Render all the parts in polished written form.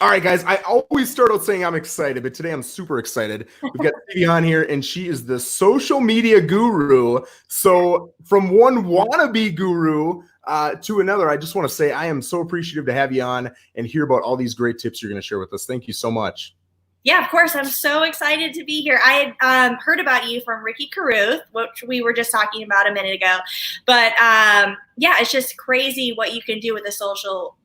All right, guys, I always start out saying I'm excited, but today I'm super excited. We've got Stevie Hahn here, and she is the social media guru. So from one wannabe guru to another, I just want to say I am so appreciative to have you on and hear about all these great tips you're going to share with us. Thank you so much. Yeah, of course. I'm so excited to be here. I had heard about you from Ricky Carruth, which we were just talking about a minute ago. But yeah, it's just crazy what you can do with social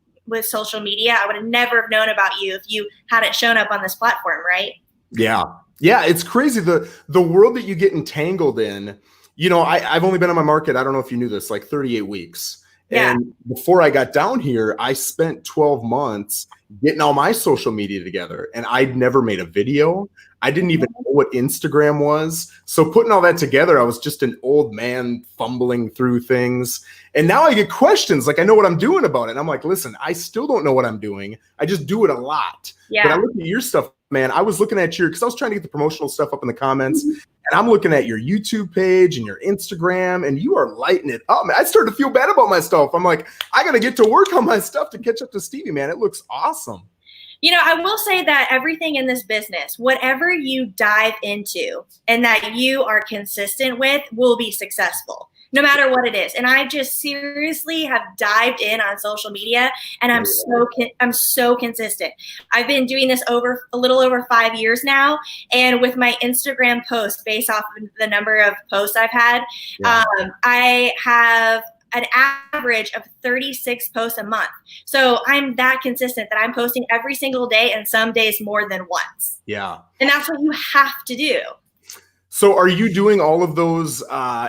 media. I would have never have known about you if you hadn't shown up on this platform, right? Yeah. Yeah, it's crazy. The world that you get entangled in, you know, I've only been on my market, I don't know if you knew this, like 38 weeks. Yeah. And before I got down here, I spent 12 months getting all my social media together. And I'd never made a video. I didn't even know what Instagram was. So putting all that together, I was just an old man fumbling through things. And now I get questions like I know what I'm doing about it. And I'm like, listen, I still don't know what I'm doing. I just do it a lot. Yeah. But I look at your stuff, man. I was looking at because I was trying to get the promotional stuff up in the comments. And I'm looking at your YouTube page and your Instagram, and you are lighting it up, man. I started to feel bad about myself. I'm like, I got to get to work on my stuff to catch up to Stevie, man. It looks awesome. You know, I will say that everything in this business, whatever you dive into and that you are consistent with will be successable, no matter what it is. And I just seriously have dived in on social media, and I'm so consistent. I've been doing this over a little over 5 years now, and with my Instagram posts, based off of the number of posts I've had, I have an average of 36 posts a month. So I'm that consistent that I'm posting every single day, and some days more than once. Yeah. And that's what you have to do. So are you doing all of those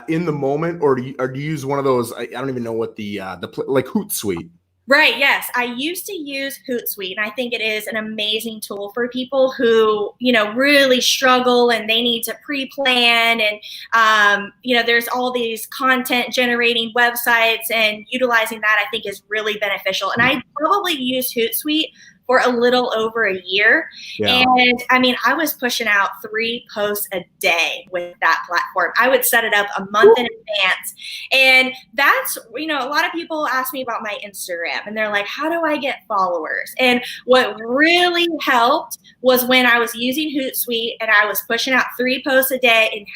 in the moment, or do you use one of those? I don't even know what like Hootsuite. Right. Yes. I used to use Hootsuite, and I think it is an amazing tool for people who, you know, really struggle and they need to pre-plan. And, you know, there's all these content generating websites, and utilizing that I think is really beneficial. And I probably used Hootsuite for a little over a year. Yeah. And I mean, I was pushing out 3 posts a day with that platform. I would set it up a month in advance. And that's, you know, a lot of people ask me about my Instagram, and they're like, how do I get followers? And what really helped was when I was using Hootsuite and I was pushing out 3 posts a day and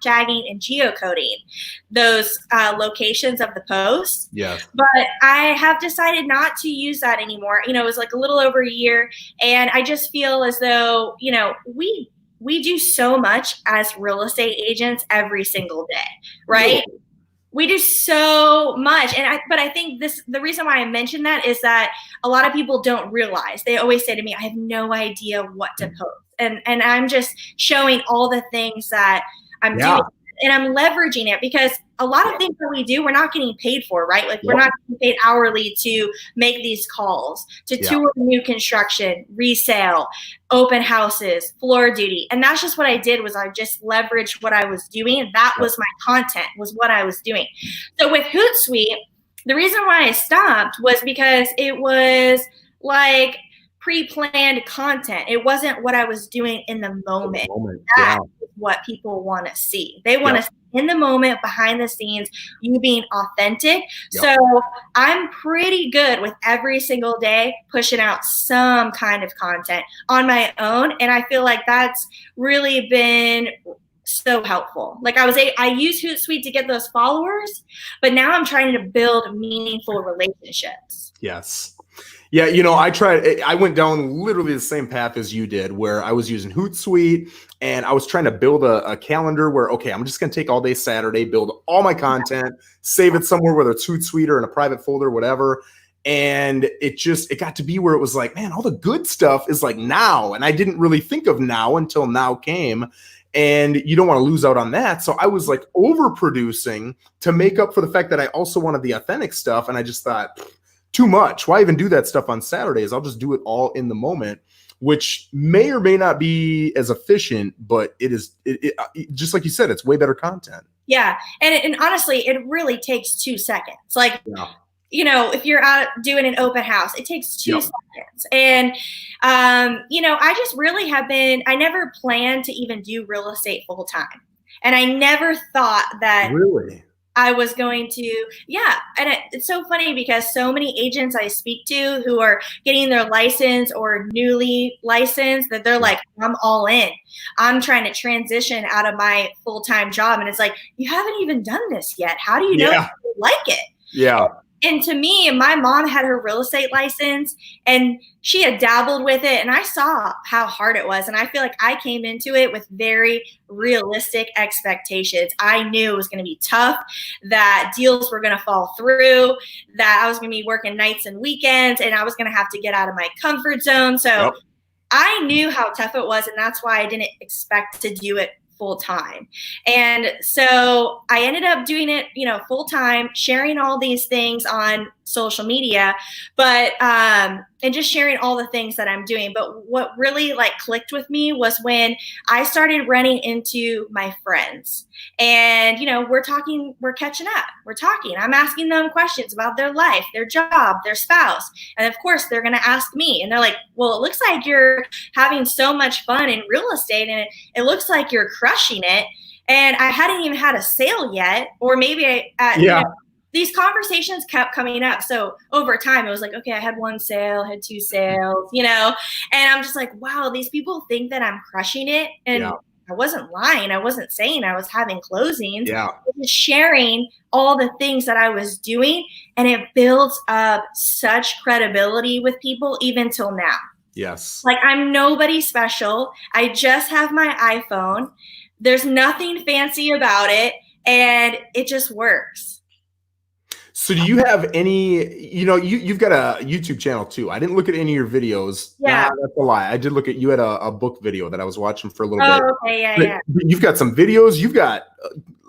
hashtagging and geocoding those locations of the posts. Yeah. But I have decided not to use that anymore. You know, it was like a little over a year, and I just feel as though, you know, we do so much as real estate agents every single day, right? Yeah. We do so much. But I think the reason why I mentioned that is that a lot of people don't realize. They always say to me, I have no idea what to post. And I'm just showing all the things that I'm doing, and I'm leveraging it, because a lot of things that we do, we're not getting paid for, right? Like we're not getting paid hourly to make these calls, to tour new construction, resale, open houses, floor duty. And that's just what I did, was I just leveraged what I was doing. And that was my content, was what I was doing. So with Hootsuite, the reason why I stopped was because it was like pre-planned content. It wasn't what I was doing in the moment. That's what people want to see. They want to see in the moment, behind the scenes, you being authentic. So I'm pretty good with every single day pushing out some kind of content on my own. And I feel like that's really been so helpful. Like I use Hootsuite to get those followers, but now I'm trying to build meaningful relationships. Yes. Yeah, you know, I went down literally the same path as you did, where I was using Hootsuite, and I was trying to build a calendar where, okay, I'm just going to take all day Saturday, build all my content, save it somewhere, whether it's Hootsuite or in a private folder, whatever. And it got to be where it was like, man, all the good stuff is like now. And I didn't really think of now until now came. And you don't want to lose out on that. So I was like overproducing to make up for the fact that I also wanted the authentic stuff. And I just thought, too much. Why even do that stuff on Saturdays? I'll just do it all in the moment, which may or may not be as efficient, but it is just like you said, it's way better content. Yeah. And honestly, it really takes 2 seconds. Like, you know, if you're out doing an open house, it takes 2 seconds. And, you know, I just really I never planned to even do real estate full time. And I never thought that. Really? I was going to, yeah. And it's so funny because so many agents I speak to who are getting their license or newly licensed that they're like, I'm all in. I'm trying to transition out of my full-time job. And it's like, you haven't even done this yet. How do you know if you like it? Yeah. And to me, my mom had her real estate license and she had dabbled with it, and I saw how hard it was. And I feel like I came into it with very realistic expectations. I knew it was going to be tough, that deals were going to fall through, that I was going to be working nights and weekends, and I was going to have to get out of my comfort zone. So I knew how tough it was, and that's why I didn't expect to do it full time. And so I ended up doing it, full time, sharing all these things on social media, but and just sharing all the things that I'm doing. But what really like clicked with me was when I started running into my friends, and we're catching up, we're talking, I'm asking them questions about their life, their job, their spouse, and of course they're going to ask me, and they're like, well, it looks like you're having so much fun in real estate, and it looks like you're crushing it, and I hadn't even had a sale yet, or maybe these conversations kept coming up. So over time, it was like, okay, I had one sale, had two sales, and I'm just like, wow, these people think that I'm crushing it. And I wasn't lying. I wasn't saying I was having closings. Yeah. I was sharing all the things that I was doing, and it builds up such credibility with people even till now. Yes. Like, I'm nobody special. I just have my iPhone. There's nothing fancy about it, and it just works. So do you have any, you've got a YouTube channel too. I didn't look at any of your videos. Yeah. Nah, that's a lie. I did look at, you had a book video that I was watching for a little bit. Oh, okay, yeah. You've got some videos. You've got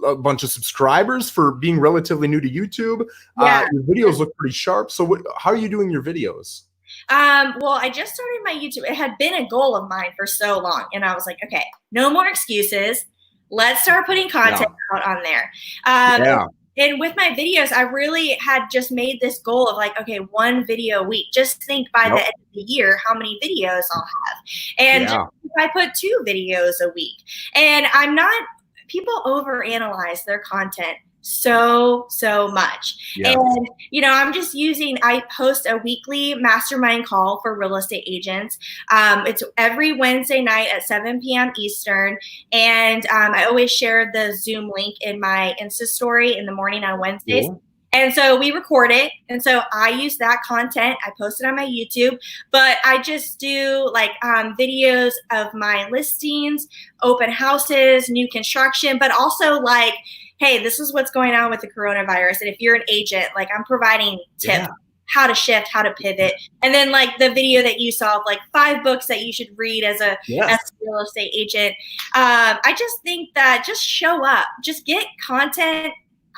a bunch of subscribers for being relatively new to YouTube. Yeah. Your videos look pretty sharp. So how are you doing your videos? Well, I just started my YouTube. It had been a goal of mine for so long. And I was like, okay, no more excuses. Let's start putting content out on there. And with my videos, I really had just made this goal of like, okay, one video a week. Just think by the end of the year, how many videos I'll have. And if I put 2 videos a week, and people overanalyze their content so much. And, I'm just I host a weekly mastermind call for real estate agents. It's every Wednesday night at 7 p.m. Eastern. And I always share the Zoom link in my Insta story in the morning on Wednesdays. Cool. And so we record it. And so I use that content. I post it on my YouTube, but I just do like videos of my listings, open houses, new construction, but also like, hey, this is what's going on with the coronavirus. And if you're an agent, like I'm providing tips, how to shift, how to pivot. And then like the video that you saw of like 5 books that you should read as a real estate agent. I just think that just show up, just get content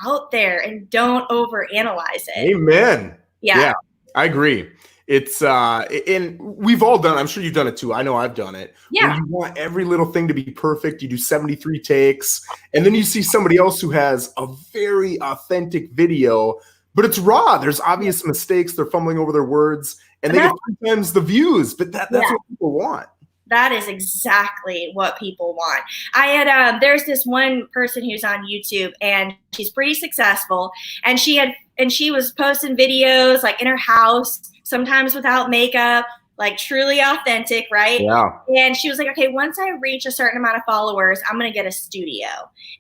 out there and don't overanalyze it. Amen. Yeah, I agree. It's and we've all done, I'm sure you've done it too. I know I've done it. Yeah. Where you want every little thing to be perfect. You do 73 takes, and then you see somebody else who has a very authentic video, but it's raw. There's obvious mistakes. They're fumbling over their words, and they get 2 times the views, but that's what people want. That is exactly what people want. I had there's this one person who's on YouTube, and she's pretty successful, and she was posting videos like in her house, sometimes without makeup, like truly authentic, right? Yeah. And she was like, okay, once I reach a certain amount of followers, I'm going to get a studio,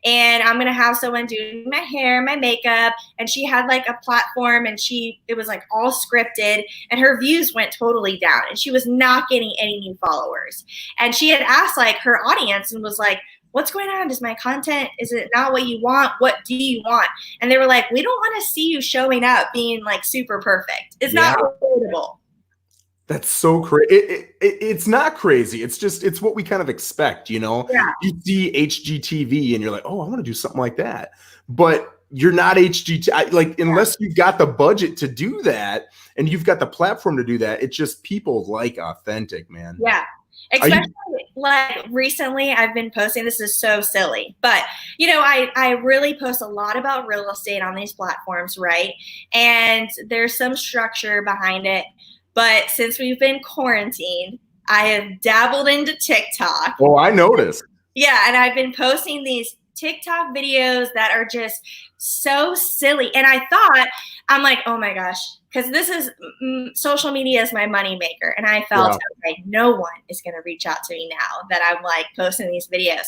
and I'm going to have someone doing my hair, my makeup. And she had like a platform, and it was like all scripted, and her views went totally down, and she was not getting any new followers. And she had asked like her audience and was like, what's going on? Is my content, is it not what you want? What do you want? And they were like, we don't want to see you showing up being like super perfect. It's not relatable. That's so crazy. It's not crazy. It's what we kind of expect, you know? Yeah. You see HGTV and you're like, oh, I want to do something like that. But you're not HGTV. Like, unless you've got the budget to do that and you've got the platform to do that, it's just people like authentic, man. Yeah. Especially like recently I've been posting, this is so silly, but I really post a lot about real estate on these platforms, right? And there's some structure behind it. But since we've been quarantined, I have dabbled into TikTok. Oh, I noticed. Yeah, and I've been posting these TikTok videos that are just so silly. And I'm like, oh my gosh, because this is social media is my moneymaker. And I felt, okay, no one is going to reach out to me now that I'm like posting these videos.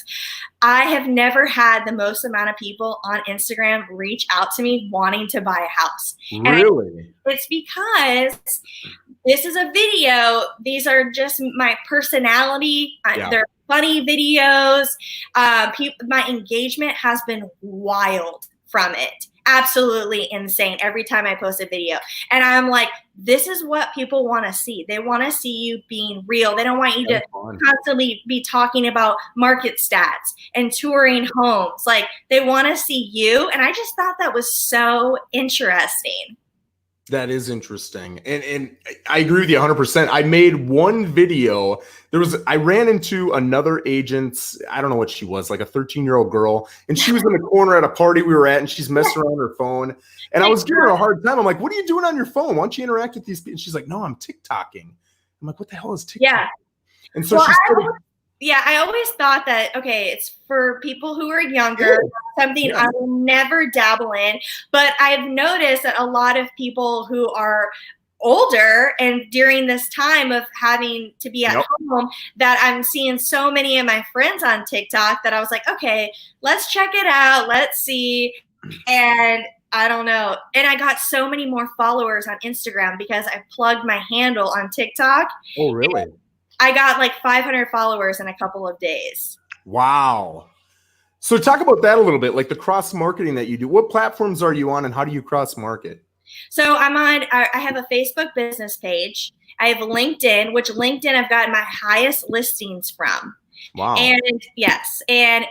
I have never had the most amount of people on Instagram reach out to me wanting to buy a house. Really? It's because this is a video. These are just my personality. They're funny videos. My engagement has been wild from it. Absolutely insane every time I post a video. And I'm like, this is what people want to see. They want to see you being real. They don't want you to constantly be talking about market stats and touring homes. Like, they want to see you. And I just thought that was so interesting. That is interesting. And I agree with you 100%. I made one video. I ran into another agent. I don't know what she was, like a 13-year-old girl. And she was in the corner at a party we were at, and she's messing around on her phone. And I was giving her a hard time. I'm like, what are you doing on your phone? Why don't you interact with these people? And she's like, no, I'm TikToking. I'm like, what the hell is TikTok? Yeah. And so she started. Yeah, I always thought that, okay, it's for people who are younger, something I will never dabble in. But I've noticed that a lot of people who are older and during this time of having to be at home, that I'm seeing so many of my friends on TikTok that I was like, okay, let's check it out. Let's see. And I don't know. And I got so many more followers on Instagram because I plugged my handle on TikTok. Oh, really? I got like 500 followers in a couple of days. Wow. So talk about that a little bit, like the cross marketing that you do. What platforms are you on and how do you cross market? So I have a Facebook business page. I have LinkedIn, which LinkedIn I've gotten my highest listings from. Wow. And yes. And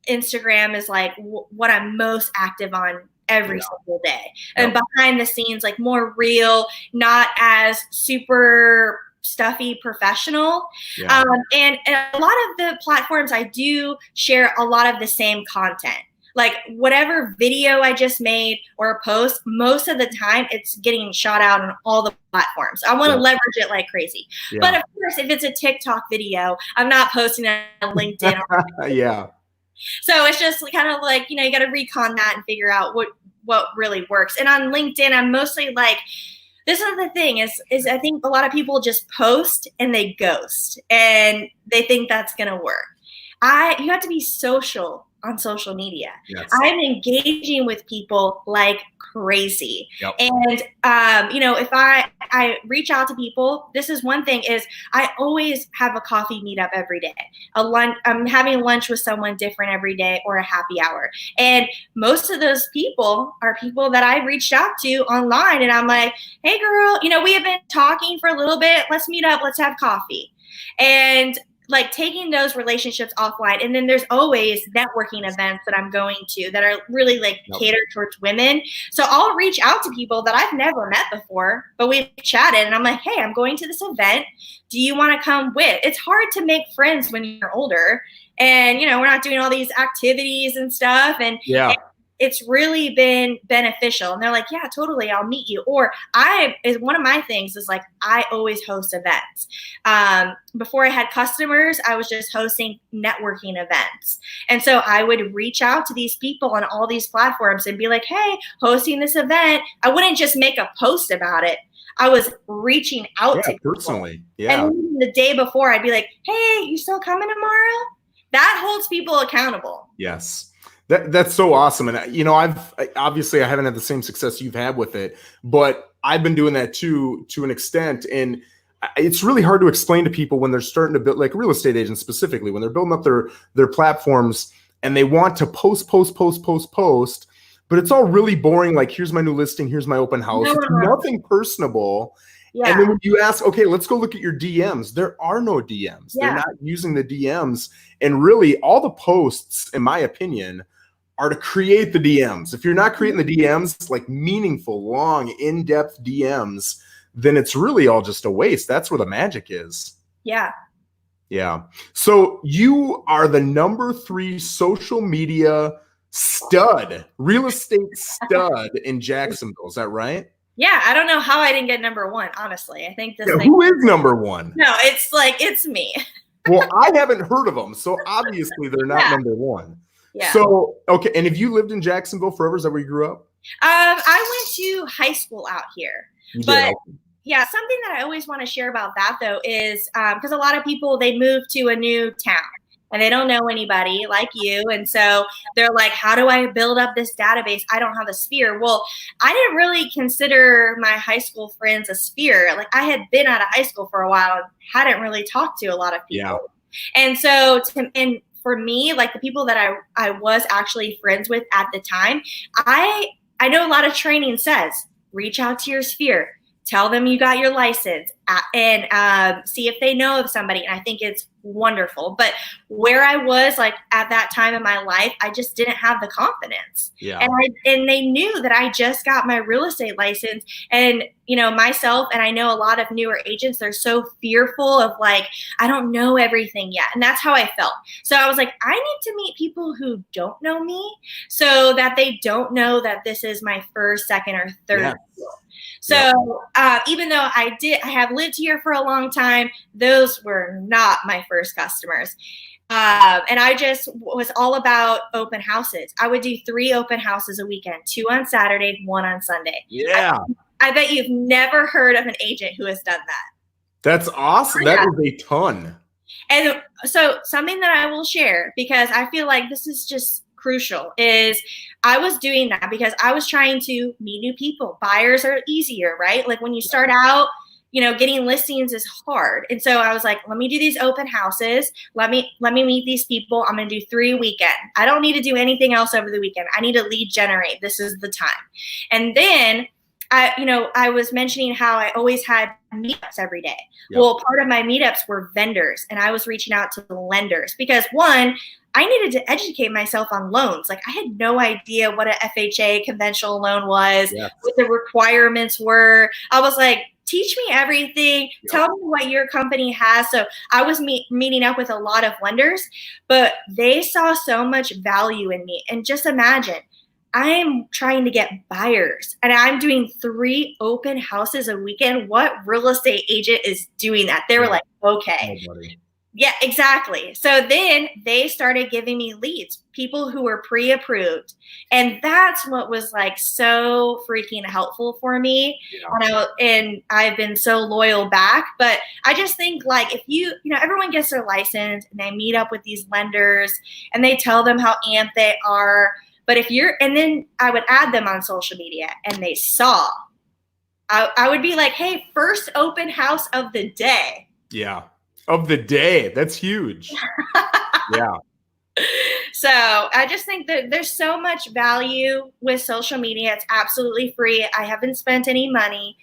Instagram is like what I'm most active on every single day. And behind the scenes, like more real, not as super stuffy professional. And a lot of the platforms I do share a lot of the same content. Like whatever video I just made or a post, most of the time it's getting shot out on all the platforms. I want to leverage it like crazy. But of course, if it's a TikTok video, I'm not posting it on LinkedIn. So it's just kind of like, you got to recon that and figure out what really works. And on LinkedIn, I'm mostly like, this is the thing is I think a lot of people just post and they ghost and they think that's going to work. You have to be social on social media. Yes. I'm engaging with people like crazy. And, if I reach out to people, this is one thing is I always have a coffee meetup every day. I'm having lunch with someone different every day or a happy hour. And most of those people are people that I reached out to online. And I'm like, hey girl, we have been talking for a little bit. Let's meet up. Let's have coffee. And like taking those relationships offline. And then there's always networking events that I'm going to that are really like catered towards women. So I'll reach out to people that I've never met before, but we've chatted and I'm like, hey, I'm going to this event. Do you want to come with? It's hard to make friends when you're older and, we're not doing all these activities and stuff. And it's really been beneficial. And they're like, yeah, totally. I'll meet you. Or one of my things is like, I always host events. Before I had customers, I was just hosting networking events. And so I would reach out to these people on all these platforms and be like, hey, hosting this event. I wouldn't just make a post about it. I was reaching out to people. Personally. And the day before, I'd be like, hey, you still coming tomorrow? That holds people accountable. Yes. That's so awesome. And, I haven't had the same success you've had with it, but I've been doing that too, to an extent. And it's really hard to explain to people when they're starting to build, like real estate agents specifically, when they're building up their platforms and they want to post, but it's all really boring. Like, here's my new listing. Here's my open house. It's nothing personable. Yeah. And then when you ask, okay, let's go look at your DMs, there are no DMs. Yeah. They're not using the DMs. And really all the posts, in my opinion, are to create the DMs. If you're not creating the DMs, like meaningful, long, in-depth DMs, then it's really all just a waste. That's where the magic is. Yeah. Yeah. So you are the number 3 social media stud, real estate stud in Jacksonville. Is that right? Yeah. I don't know how I didn't get number 1, honestly. I think this thing. Who is number 1? No, it's me. Well, I haven't heard of them. So obviously they're not number 1. Yeah. So, okay. And have you lived in Jacksonville forever? Is that where you grew up? I went to high school out here, You did. but Okay. yeah, something that I always want to share about that though is because a lot of people, they move to a new town and they don't know anybody like you. And so they're like, how do I build up this database? I don't have a sphere. Well, I didn't really consider my high school friends a sphere. Like I had been out of high school for a while and hadn't really talked to a lot of people. Yeah. And so, for me, like the people that I was actually friends with at the time, I know a lot of training says reach out to your sphere, tell them you got your license, and see if they know of somebody. And I think it's wonderful. But where I was like at that time in my life, I just didn't have the confidence. Yeah. And they knew that I just got my real estate license, and myself, and I know a lot of newer agents, they're so fearful of like, I don't know everything yet. And that's how I felt. So I was like, I need to meet people who don't know me so that they don't know that this is my first, second, or third deal. So even though I have lived here for a long time, those were not my first customers. And I just was all about open houses. I would do 3 open houses a weekend, 2 on Saturday, 1 on Sunday. Yeah. I bet you've never heard of an agent who has done that. That's awesome. That is a ton. And so something that I will share, because I feel like this is just crucial, is I was doing that because I was trying to meet new people. Buyers are easier, right? Like when you start out, getting listings is hard. And so I was like, let me do these open houses. Let me meet these people. I'm going to do 3 a weekend. I don't need to do anything else over the weekend. I need to lead generate. This is the time. And then I was mentioning how I always had meetups every day. Yep. Well, part of my meetups were vendors, and I was reaching out to the lenders because one, I needed to educate myself on loans. Like I had no idea what a FHA conventional loan was, what the requirements were. I was like, teach me everything. Yep. Tell me what your company has. So I was meeting up with a lot of lenders, but they saw so much value in me. And just imagine, I'm trying to get buyers and I'm doing 3 open houses a weekend. What real estate agent is doing that? They were like, okay. Nobody. Yeah, exactly. So then they started giving me leads, people who were pre-approved. And that's what was like so freaking helpful for me. Yeah. And I've been so loyal back. But I just think like if everyone gets their license and they meet up with these lenders and they tell them how amped they are. But and then I would add them on social media and they saw, I would be like, hey, first open house of the day. Yeah. Of the day. That's huge. Yeah. So I just think that there's so much value with social media. It's absolutely free. I haven't spent any money.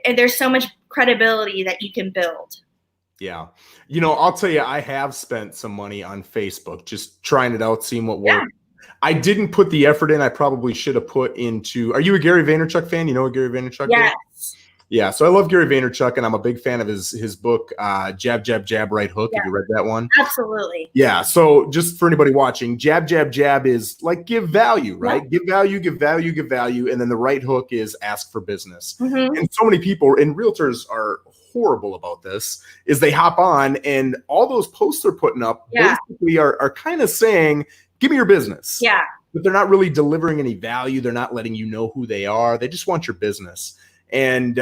And there's so much credibility that you can build. Yeah. I'll tell you, I have spent some money on Facebook, just trying it out, seeing what works. I didn't put the effort in. I probably should have put into. Are you a Gary Vaynerchuk fan? You know what Gary Vaynerchuk is? Yeah. So I love Gary Vaynerchuk, and I'm a big fan of his book, Jab, Jab, Jab, Right Hook. Yeah. Have you read that one? Absolutely. Yeah. So just for anybody watching, Jab, Jab, Jab is like give value, right? Yeah. Give value, give value, give value. And then the right hook is ask for business. Mm-hmm. And so many people, and realtors are horrible about this, is they hop on and all those posts they're putting up basically are kind of saying, give me your business. Yeah. But they're not really delivering any value. They're not letting you know who they are. They just want your business. And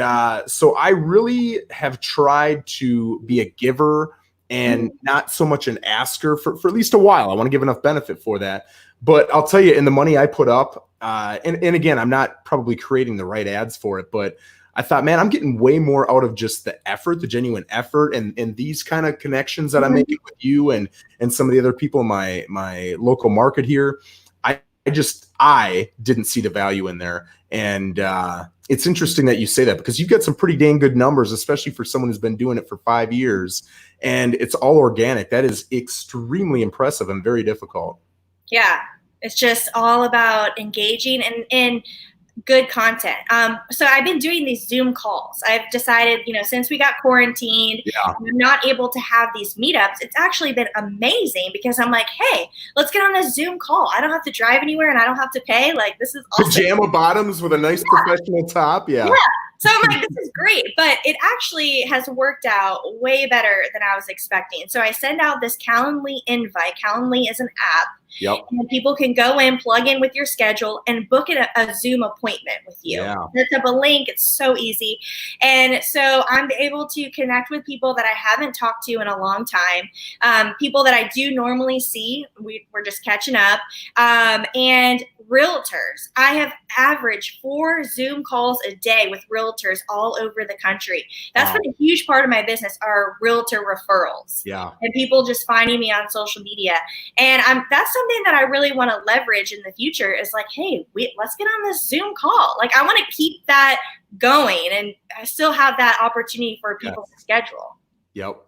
so I really have tried to be a giver and not so much an asker for at least a while. I want to give enough benefit for that. But I'll tell you, in the money I put up, and again, I'm not probably creating the right ads for it, but I thought, man, I'm getting way more out of just the effort, the genuine effort, and these kind of connections that I'm making with you and some of the other people in my local market here. I didn't see the value in there. And it's interesting that you say that because you've got some pretty dang good numbers, especially for someone who's been doing it for 5 years. And it's all organic. That is extremely impressive and very difficult. Yeah, it's just all about engaging and good content. So I've been doing these Zoom calls. I've decided, since we got quarantined, I'm not able to have these meetups. It's actually been amazing because I'm like, hey, let's get on a Zoom call. I don't have to drive anywhere and I don't have to pay. Like, this is awesome. Pajama bottoms with a nice professional top. Yeah. So I'm like, this is great, but it actually has worked out way better than I was expecting. So I send out this Calendly invite. Calendly is an app. Yep. And people can go in, plug in with your schedule, and book a Zoom appointment with you. Yeah. Set up a link. It's so easy. And so I'm able to connect with people that I haven't talked to in a long time, people that I do normally see. We're just catching up. And realtors. I have averaged 4 Zoom calls a day with realtors all over the country. That's been a huge part of my business, are realtor referrals. Yeah. And people just finding me on social media. And that's something that I really want to leverage in the future, is like, hey, let's get on this Zoom call. Like, I want to keep that going, and I still have that opportunity for people to schedule. Yep.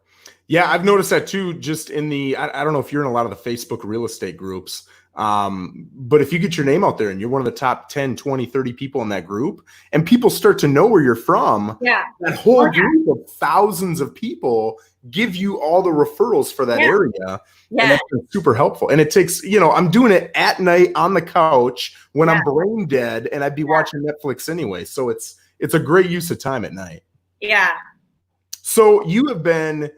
Yeah, I've noticed that too, just in I don't know if you're in a lot of the Facebook real estate groups, but if you get your name out there and you're one of the top 10, 20, 30 people in that group, and people start to know where you're from, that whole group of thousands of people give you all the referrals for that area. And that's been super helpful. And it takes, I'm doing it at night on the couch when I'm brain dead, and I'd be watching Netflix anyway. So it's a great use of time at night. Yeah. So you have been,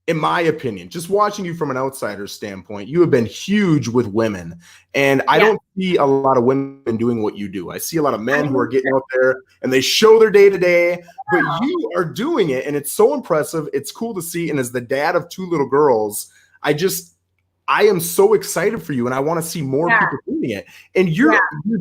in my opinion, just watching you from an outsider's standpoint, you have been huge with women. And I don't see a lot of women doing what you do. I see a lot of men who are getting out there and they show their day to day, but you are doing it. And it's so impressive. It's cool to see. And as the dad of 2 little girls, I am so excited for you, and I want to see more people doing it. And you're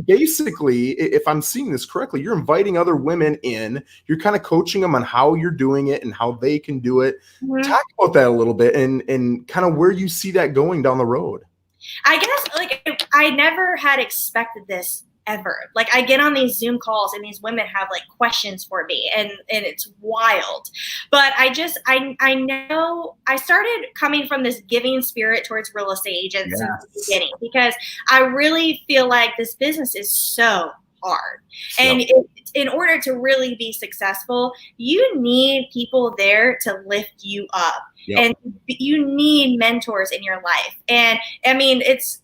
basically, if I'm seeing this correctly, you're inviting other women in. You're kind of coaching them on how you're doing it and how they can do it. Talk about that a little bit, and kind of where you see that going down the road. I guess, I never had expected this ever. Like, I get on these Zoom calls and these women have questions for me, and it's wild. But I know I started coming from this giving spirit towards real estate agents since the beginning, because I really feel like this business is so hard. And in order to really be successful, you need people there to lift you up. And you need mentors in your life. And I mean, it's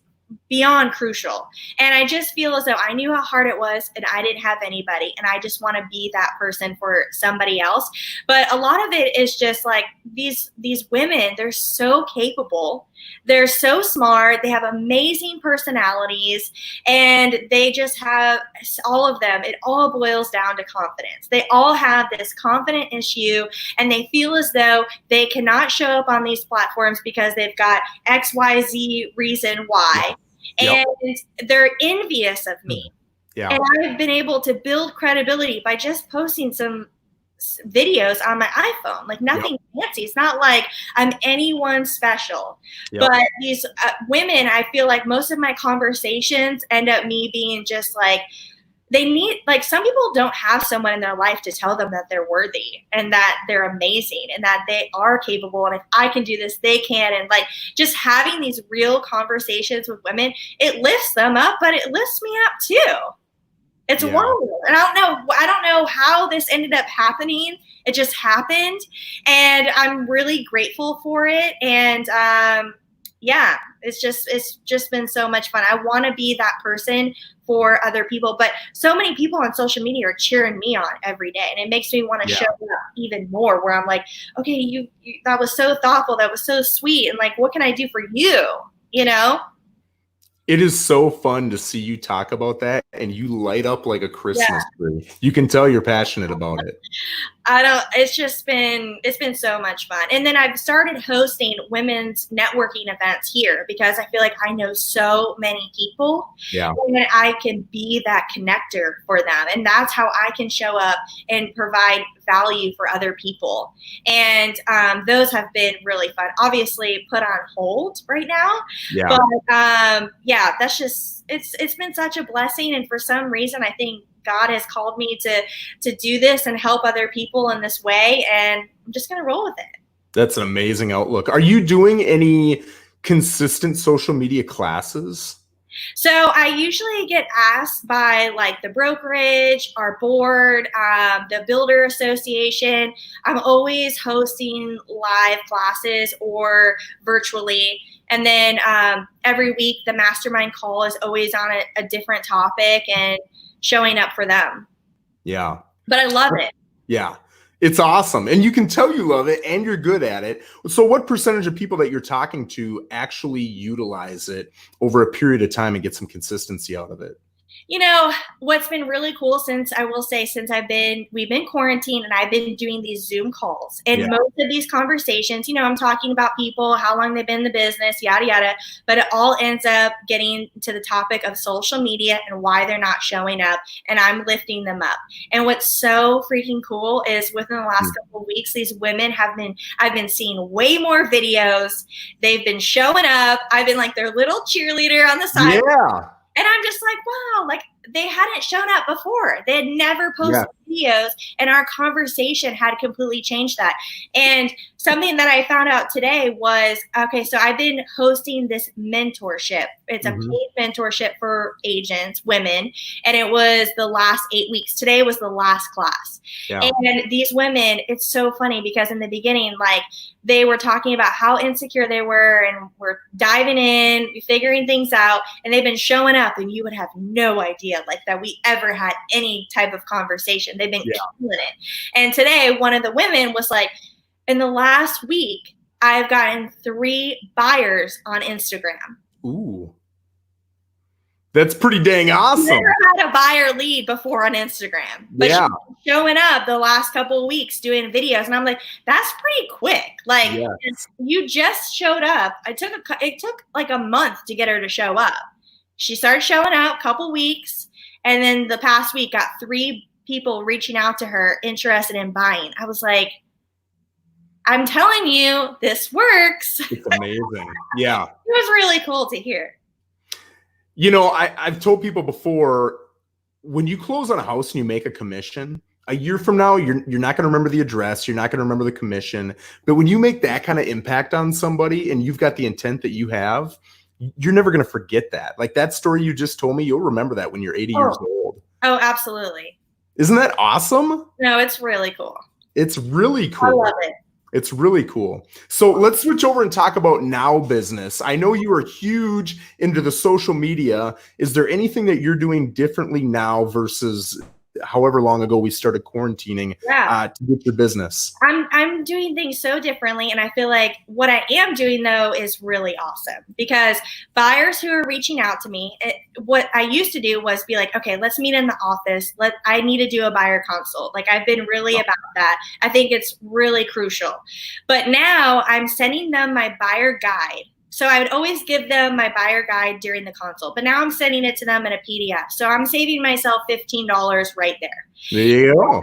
beyond crucial. And I just feel as though I knew how hard it was, and I didn't have anybody, and I just want to be that person for somebody else. But a lot of it is just like these women, they're so capable, they're so smart, they have amazing personalities, and they just have, all of them, it all boils down to confidence. They all have this confident issue, and they feel as though they cannot show up on these platforms because they've got XYZ reason why. And they're envious of me. And I've been able to build credibility by just posting some videos on my iPhone, like nothing fancy. It's not like I'm anyone special. But these women, I feel like most of my conversations end up me being just like, they need, some people don't have someone in their life to tell them that they're worthy and that they're amazing and that they are capable. And if I can do this, they can. And just having these real conversations with women, it lifts them up, but it lifts me up too. It's wonderful. And I don't know how this ended up happening. It just happened. And I'm really grateful for it. And, it's just been so much fun. I want to be that person for other people, but so many people on social media are cheering me on every day, and it makes me want to show up even more, where I'm like, okay, you that was so thoughtful, that was so sweet, and what can I do for you? It is so fun to see you talk about that, and you light up like a Christmas tree. You can tell you're passionate about it. It's been so much fun. And then I've started hosting women's networking events here, because I feel like I know so many people, and I can be that connector for them. And that's how I can show up and provide value for other people. And those have been really fun. Obviously put on hold right now, but that's just, it's been such a blessing. And for some reason, I think God has called me to do this and help other people in this way. And I'm just going to roll with it. That's an amazing outlook. Are you doing any consistent social media classes? So I usually get asked by the brokerage, our board, the builder association. I'm always hosting live classes or virtually. And then every week, the mastermind call is always on a different topic and showing up for them. Yeah. but I love it. Yeah. It's awesome. And you can tell you love it and you're good at it. So what percentage of people that you're talking to actually utilize it over a period of time and get some consistency out of it? You know, what's been really cool since we've been quarantined and I've been doing these Zoom calls. And most of these conversations, I'm talking about people, how long they've been in the business, yada, yada. But it all ends up getting to the topic of social media and why they're not showing up. And I'm lifting them up. And what's so freaking cool is within the last couple of weeks, these women I've been seeing way more videos. They've been showing up. I've been like their little cheerleader on the side. Yeah. And I'm just like, wow, like they hadn't shown up before. They had never posted videos, and our conversation had completely changed that. And something that I found out today was, okay, so I've been hosting this mentorship. It's a paid mentorship for agents, women, and it was the last 8 weeks. Today was the last class. Yeah. And these women, it's so funny because in the beginning, like they were talking about how insecure they were and we're diving in, figuring things out, and they've been showing up and you would have no idea like that we ever had any type of conversation. They've been killing it. And today, one of the women was like, in the last week, I've gotten 3 buyers on Instagram. Ooh. That's pretty dang awesome. Never had a buyer lead before on Instagram, but she's showing up the last couple of weeks doing videos, and I'm like, that's pretty quick. Like you just showed up. It took like a month to get her to show up. She started showing up a couple weeks, and then the past week got 3 people reaching out to her interested in buying. I was like, I'm telling you, this works. It's amazing. Yeah. It was really cool to hear. I've told people before, when you close on a house and you make a commission, a year from now, you're not going to remember the address. You're not going to remember the commission. But when you make that kind of impact on somebody and you've got the intent that you have, you're never going to forget that. Like that story you just told me, you'll remember that when you're 80 years old. Oh, absolutely. Isn't that awesome? No, it's really cool. It's really cool. I love it. It's really cool. So let's switch over and talk about now business. I know you are huge into the social media. Is there anything that you're doing differently now versus however long ago we started quarantining to get your business? I'm doing things so differently, and I feel like what I am doing though is really awesome because buyers who are reaching out to me, what I used to do was be like, okay, let's meet in the office. I need to do a buyer consult. Like I've been really about that. I think it's really crucial. But now I'm sending them my buyer guide. So I would always give them my buyer guide during the consult, but now I'm sending it to them in a PDF. So I'm saving myself $15 right there. There you go.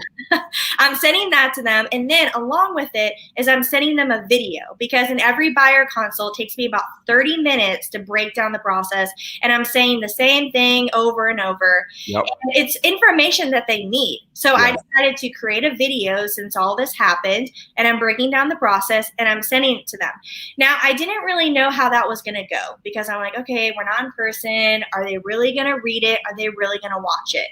I'm sending that to them. And then along with it is I'm sending them a video because in every buyer consult it takes me about 30 minutes to break down the process. And I'm saying the same thing over and over. Yep. And it's information that they need. So I decided to create a video since all this happened, and I'm breaking down the process and I'm sending it to them. Now, I didn't really know how that was going to go because I'm like, okay, we're not in person. Are they really going to read it? Are they really going to watch it?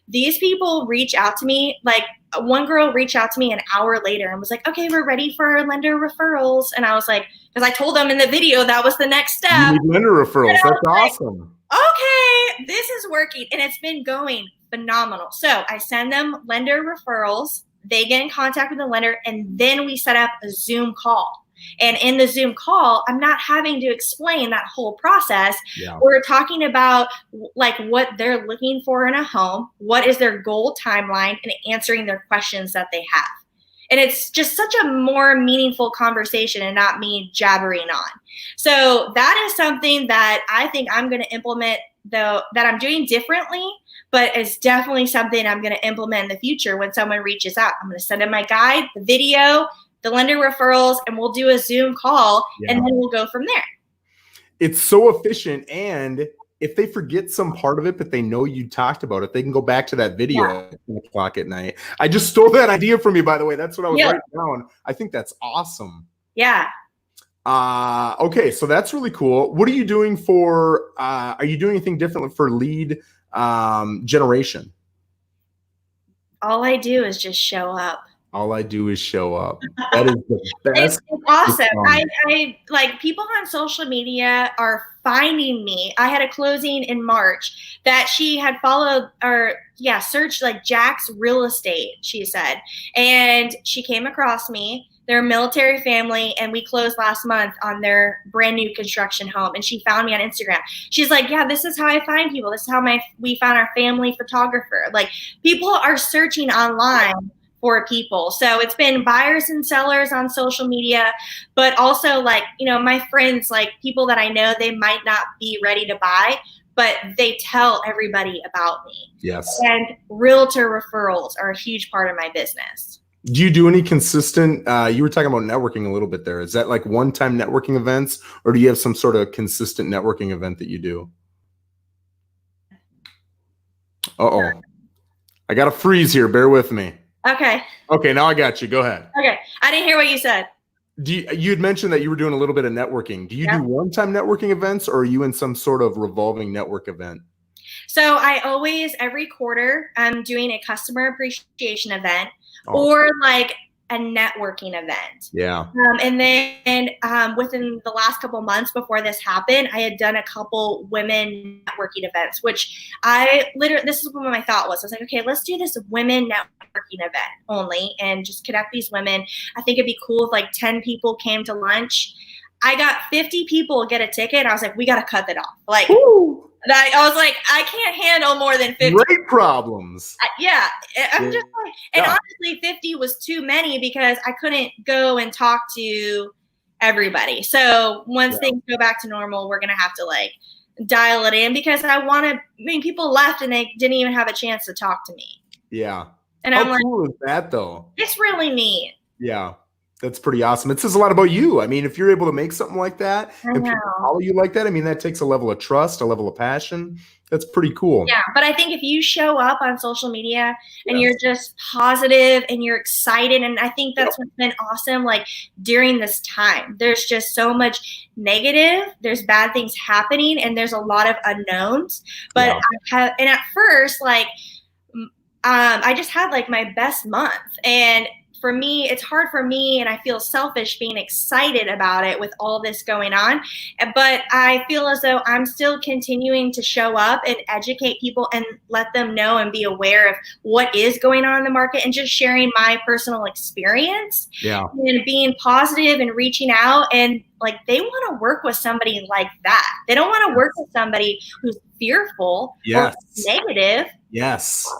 These people reach out to me, like one girl reached out to me an hour later and was like, okay, we're ready for our lender referrals. And I was like, because I told them in the video that was the next step. You need lender referrals. That's awesome. Like, okay, this is working. And it's been going phenomenal. So I send them lender referrals. They get in contact with the lender, and then we set up a Zoom call. And in the Zoom call, I'm not having to explain that whole process. Yeah. We're talking about like what they're looking for in a home, what is their goal timeline, and answering their questions that they have. And it's just such a more meaningful conversation and not me jabbering on. So that is something that I think I'm going to implement, though, that I'm doing differently, but it's definitely something I'm going to implement in the future when someone reaches out. I'm going to send them my guide, the video, the lender referrals, and we'll do a Zoom call, and then we'll go from there. It's so efficient, and if they forget some part of it, but they know you talked about it, they can go back to that video at 10 o'clock at night. I just stole that idea from you, by the way. That's what I was writing down. I think that's awesome. Yeah. Okay, so that's really cool. What are you doing for, are you doing anything different for lead generation? All I do is just show up. All I do is show up. That is the best. It's awesome. response. I like people on social media are finding me. I had a closing in March that she had followed or searched like Jack's real estate, she said. And she came across me. They're a military family, and we closed last month on their brand new construction home. And she found me on Instagram. She's like, yeah, this is how I find people. This is how we found our family photographer. Like, people are searching online for people. So it's been buyers and sellers on social media, but also like, my friends, like people that I know, they might not be ready to buy, but they tell everybody about me. Yes. And realtor referrals are a huge part of my business. Do you do any consistent, you were talking about networking a little bit there. Is that like one-time networking events, or do you have some sort of consistent networking event that you do? Uh-oh. I got a freeze here. Bear with me. Okay. Okay, now I got you. Go ahead. Okay. I didn't hear what you said. You had mentioned that you were doing a little bit of networking. Do you do one-time networking events, or are you in some sort of revolving network event? So I always, every quarter, I'm doing a customer appreciation event Awesome. or like a networking event. Yeah. And then within the last couple months before this happened, I had done a couple women networking events, which this is what my thought was. I was like, okay, let's do this women networking event only and just connect these women. I think it'd be cool if like 10 people came to lunch. I got 50 people get a ticket. I was like, we got to cut that off. Like, I was like, I can't handle more than 50. Great problems. I'm just like, and honestly, 50 was too many because I couldn't go and talk to everybody. So once things go back to normal, we're going to have to like dial it in because people left and they didn't even have a chance to talk to me. Yeah. And How I'm like, cool is that though? it's really neat. Yeah. That's pretty awesome. It says a lot about you. I mean, if you're able to make something like that and people follow you like that, I mean, that takes a level of trust, a level of passion. That's pretty cool. Yeah, but I think if you show up on social media and you're just positive and you're excited, and I think that's what's been awesome, like during this time, there's just so much negative, there's bad things happening, and there's a lot of unknowns. But and at first, like, I just had like my best month, and for me, it's hard for me, and I feel selfish being excited about it with all this going on. But I feel as though I'm still continuing to show up and educate people and let them know and be aware of what is going on in the market and just sharing my personal experience. Yeah. And being positive and reaching out. And like, they want to work with somebody like that. They don't want to work with somebody who's fearful or negative. Yes.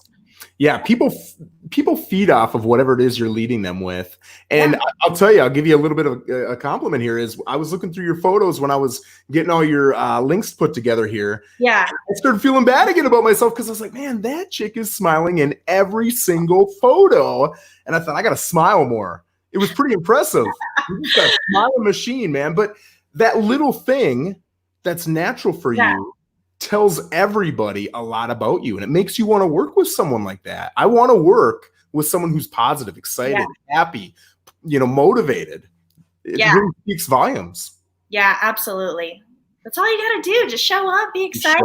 Yeah, people feed off of whatever it is you're leading them with. And I'll tell you, I'll give you a little bit of a compliment here is I was looking through your photos when I was getting all your links put together here. Yeah. I started feeling bad again about myself because I was like, man, that chick is smiling in every single photo. And I thought, I got to smile more. It was pretty impressive. You just got a smiling machine, man. But that little thing that's natural for you tells everybody a lot about you, and it makes you want to work with someone like that. I want to work with someone who's positive, excited, happy, motivated. It really speaks volumes. Yeah, absolutely. That's all you got to do. Just show up, be excited,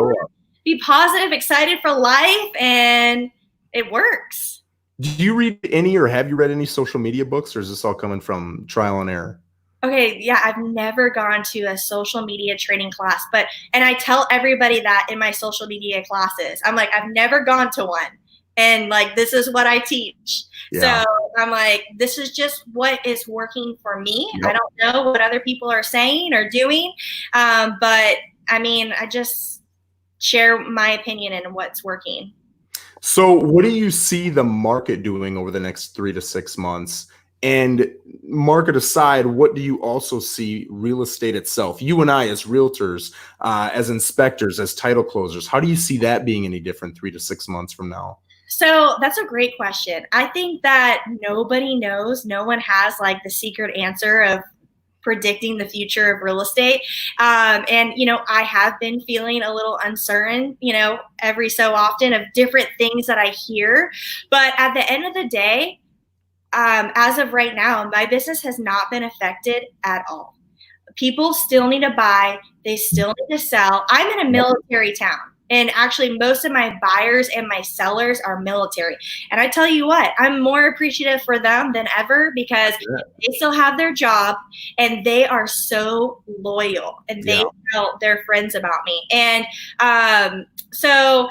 be positive, excited for life, and it works. Do you read any, or have you read any social media books, or is this all coming from trial and error? Okay, yeah, I've never gone to a social media training class, and I tell everybody that in my social media classes. I'm like, I've never gone to one, and like, this is what I teach. So I'm like, this is just what is working for me. I don't know what other people are saying or doing, but I mean, I just share my opinion and what's working. So what do you see the market doing over the next 3 to 6 months? And market aside, what do you also see real estate itself? You and I as realtors, as inspectors, as title closers, how do you see that being any different 3 to 6 months from now? So that's a great question. I think that nobody knows. No one has like the secret answer of predicting the future of real estate. And, I have been feeling a little uncertain, every so often of different things that I hear. But at the end of the day, as of right now, my business has not been affected at all. People still need to buy. They still need to sell. I'm in a military town. And actually most of my buyers and my sellers are military. And I tell you what, I'm more appreciative for them than ever because they still have their job and they are so loyal and they tell their friends about me. And so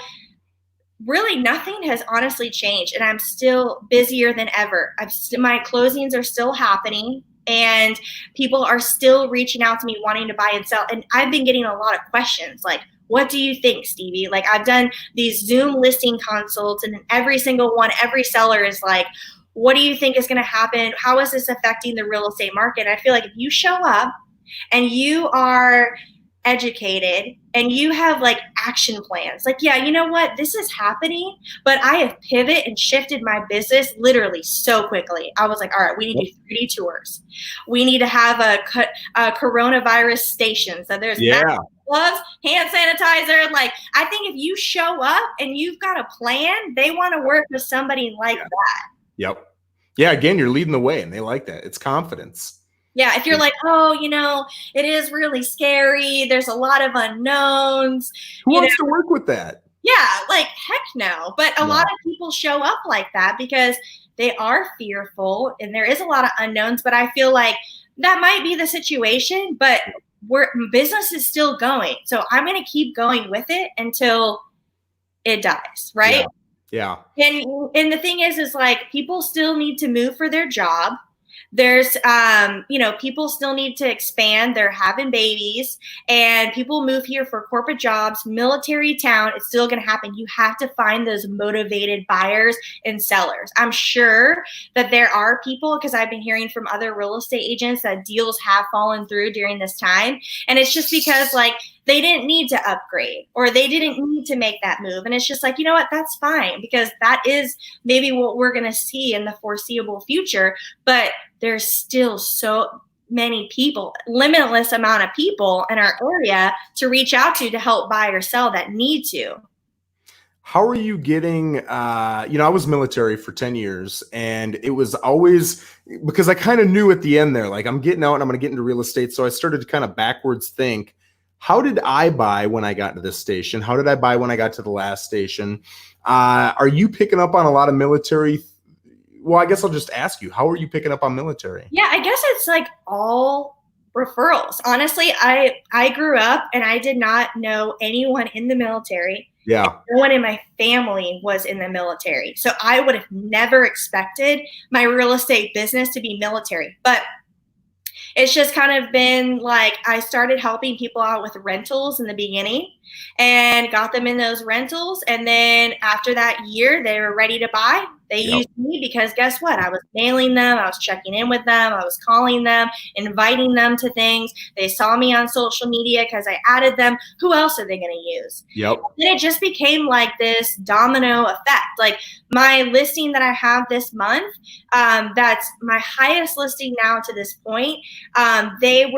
really nothing has honestly changed, and I'm still busier than ever. My closings are still happening, and people are still reaching out to me wanting to buy and sell. And I've been getting a lot of questions like, what do you think, Stevie? Like, I've done these Zoom listing consults, and every single one, every seller is like, what do you think is going to happen? How is this affecting the real estate market? And I feel like if you show up and you are educated and you have like action plans, like, yeah, you know what, this is happening, but I have pivot and shifted my business literally so quickly. I was like, all right, we need to do 3D tours. We need to have a coronavirus station. So there's gloves, hand sanitizer. Like, I think if you show up and you've got a plan, they want to work with somebody like that. Yep. Yeah. Again, you're leading the way and they like that. It's confidence. Yeah, if you're like, oh, you know, it is really scary. There's a lot of unknowns. Who wants to work with that? Yeah, like heck no. But a lot of people show up like that because they are fearful and there is a lot of unknowns. But I feel like that might be the situation, but business is still going. So I'm going to keep going with it until it dies, right? Yeah. And the thing is like people still need to move for their job. There's, you know, people still need to expand. They're having babies and people move here for corporate jobs, military town. It's still going to happen. You have to find those motivated buyers and sellers. I'm sure that there are people, because I've been hearing from other real estate agents that deals have fallen through during this time. And it's just because like they didn't need to upgrade or they didn't need to make that move. And it's just like, you know what, that's fine because that is maybe what we're going to see in the foreseeable future. But there's still so many people, limitless amount of people in our area to reach out to help buy or sell that need to. How are you getting, you know, I was military for 10 years and it was always because I kind of knew at the end there, like I'm getting out and I'm going to get into real estate. So I started to kind of backwards think, how did I buy when I got to this station? How did I buy when I got to the last station? Are you picking up on a lot of military? Well, I guess I'll just ask you, how are you picking up on military? Yeah, I guess it's like all referrals. Honestly, I grew up and I did not know anyone in the military. Yeah. No one in my family was in the military. So I would have never expected my real estate business to be military. But it's just kind of been like I started helping people out with rentals in the beginning and got them in those rentals. And then after that year, they were ready to buy. They used me because guess what? I was mailing them. I was checking in with them. I was calling them, inviting them to things. They saw me on social media because I added them. Who else are they going to use? Yep. And it just became like this domino effect. Like my listing that I have this month, that's my highest listing now to this point. They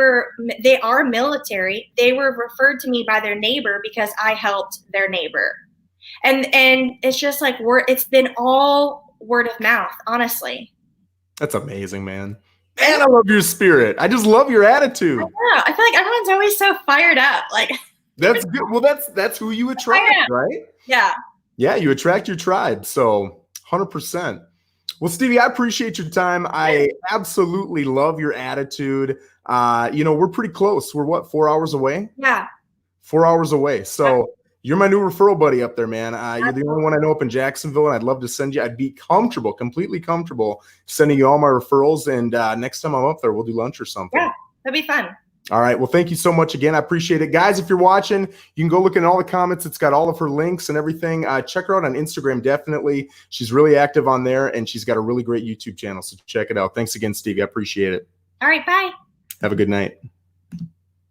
are military. They were referred to me by their neighbor because I helped their neighbor. And it's just like it's been all word of mouth, honestly. That's amazing, man. And I love your spirit. I just love your attitude. I know. I feel like everyone's always so fired up. Like that's good. Well, that's who you attract, right? Yeah. Yeah, you attract your tribe. So 100%. Well, Stevie, I appreciate your time. I absolutely love your attitude. You know, we're pretty close. We're what, 4 hours away? Yeah. 4 hours away. So you're my new referral buddy up there, man. You're the only one I know up in Jacksonville, and I'd love to send you. I'd be completely comfortable sending you all my referrals. And next time I'm up there, we'll do lunch or something. Yeah, that'd be fun. All right. Well, thank you so much again. I appreciate it. Guys, if you're watching, you can go look in all the comments. It's got all of her links and everything. Check her out on Instagram, definitely. She's really active on there, and she's got a really great YouTube channel. So check it out. Thanks again, Stevie. I appreciate it. All right. Bye. Have a good night.